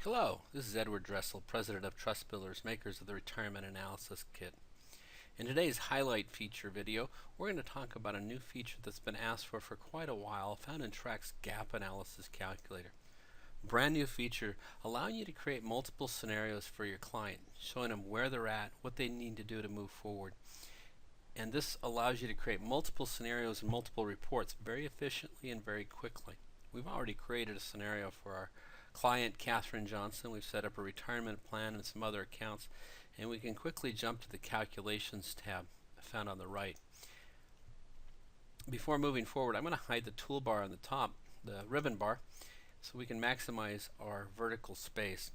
Hello, this is Edward Dressel, President of Trust Builders, makers of the Retirement Analysis Kit. In today's highlight feature video, we're going to talk about a new feature that's been asked for quite a while, found in TRAC's Gap Analysis Calculator. Brand new feature allowing you to create multiple scenarios for your client, showing them where they're at, what they need to do to move forward. And this allows you to create multiple scenarios and multiple reports very efficiently and very quickly. We've already created a scenario for our client Catherine Johnson. We've set up a retirement plan and some other accounts, and we can quickly jump to the calculations tab found on the right. Before moving forward, I'm going to hide the toolbar on the top, the ribbon bar, so we can maximize our vertical space.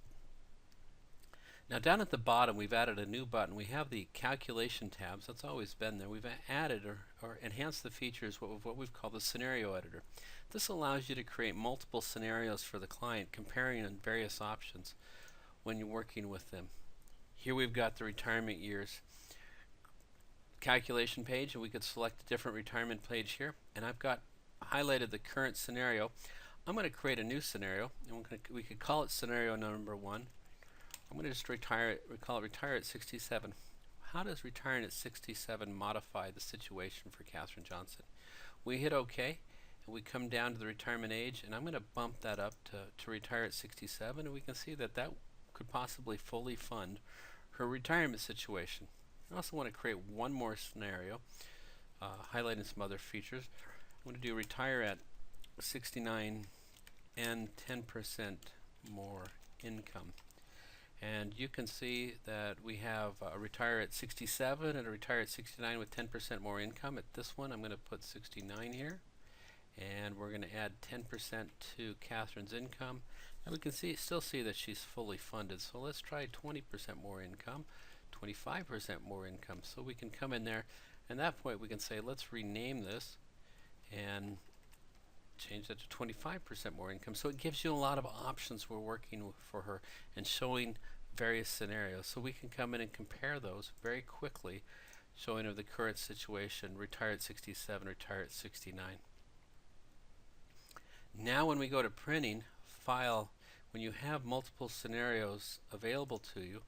Now down at the bottom we've added a new button. We have the calculation tabs. That's always been there. We've added or enhanced the features what we've called the scenario editor. This allows you to create multiple scenarios for the client, comparing various options when you're working with them. Here we've got the retirement years calculation page, and we could select a different retirement page here, and I've got highlighted the current scenario. I'm going to create a new scenario, and we could call it scenario number 1. I'm going to just retire it. We call it retire at 67. How does retiring at 67 modify the situation for Catherine Johnson? We hit OK, and we come down to the retirement age, and I'm going to bump that up to retire at 67, and we can see that that could possibly fully fund her retirement situation. I also want to create one more scenario, highlighting some other features. I'm going to do retire at 69 and 10% more income. And you can see that we have a retire at 67 and a retire at 69 with 10% more income. At this one, I'm going to put 69 here, and we're going to add 10% to Catherine's income. And we can still see that she's fully funded. So let's try 20% more income, 25% more income. So we can come in there, and at that point we can say, let's rename this and change that to 25% more income. So it gives you a lot of options. We're working for her and showing various scenarios. So we can come in and compare those very quickly, showing of the current situation, retire at 67, retire at 69. Now when we go to printing, file, when you have multiple scenarios available to you,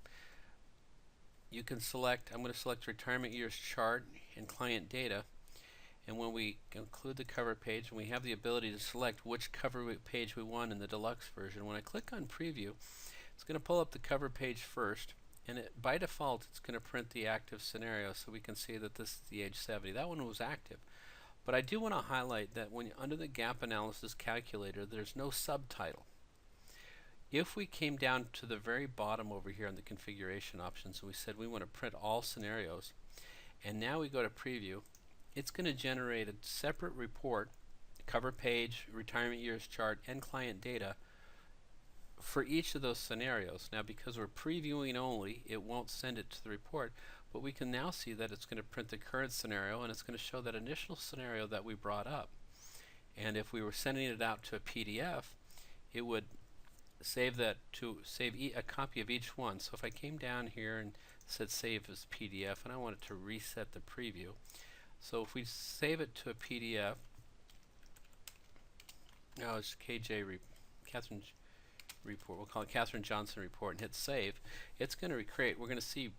you can select, I'm going to select retirement years chart and client data. And when we include the cover page, we have the ability to select which cover page we want in the deluxe version. When I click on preview, it's going to pull up the cover page first, and by default it's going to print the active scenario, so we can see that this is the age 70. That one was active. But I do want to highlight that when under the gap analysis calculator, there's no subtitle. If we came down to the very bottom over here on the configuration options and we said we want to print all scenarios, and now we go to preview, it's going to generate a separate report, cover page, retirement years chart, and client data for each of those scenarios. Now because we're previewing only, it won't send it to the report, but we can now see that it's going to print the current scenario, and it's going to show that initial scenario that we brought up. And if we were sending it out to a PDF, it would save that to a copy of each one. So if I came down here and said save as PDF, and I wanted to reset the preview, so if we save it to a PDF, now it's Catherine report, we'll call it Catherine Johnson report, and hit save, it's going to recreate. We're going to see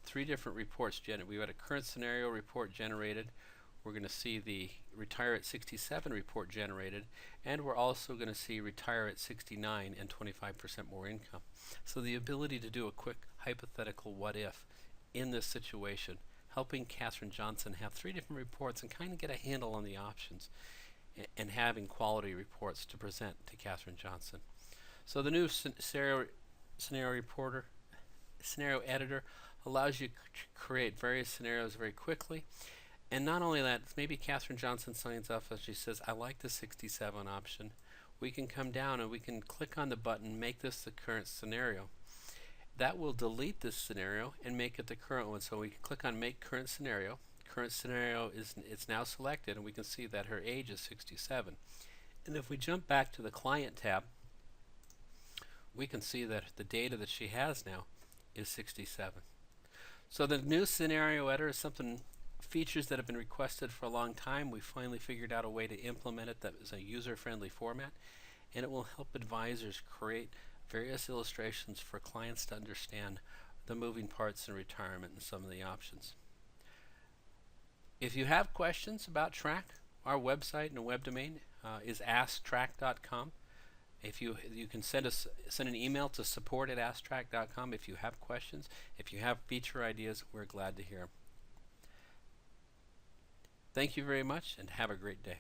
three different reports generated. We've got a current scenario report generated, we're going to see the retire at 67 report generated, and we're also going to see retire at 69 and 25% more income. So the ability to do a quick hypothetical what if in this situation, helping Catherine Johnson have three different reports and kind of get a handle on the options, and having quality reports to present to Catherine Johnson. So the new scenario editor allows you to create various scenarios very quickly. And not only that, maybe Catherine Johnson signs off and she says, I like the 67 option. We can come down and we can click on the button, make this the current scenario. That will delete this scenario and make it the current one. So we can click on make current scenario. Current scenario it's now selected, and we can see that her age is 67. And if we jump back to the client tab, we can see that the data that she has now is 67. So the new scenario editor is features that have been requested for a long time. We finally figured out a way to implement it that is a user-friendly format, and it will help advisors create various illustrations for clients to understand the moving parts in retirement and some of the options. If you have questions about Track, our website and web domain is asktrack.com. If you can send an email to support@asktrack.com if you have questions. If you have feature ideas, we're glad to hear them. Thank you very much and have a great day.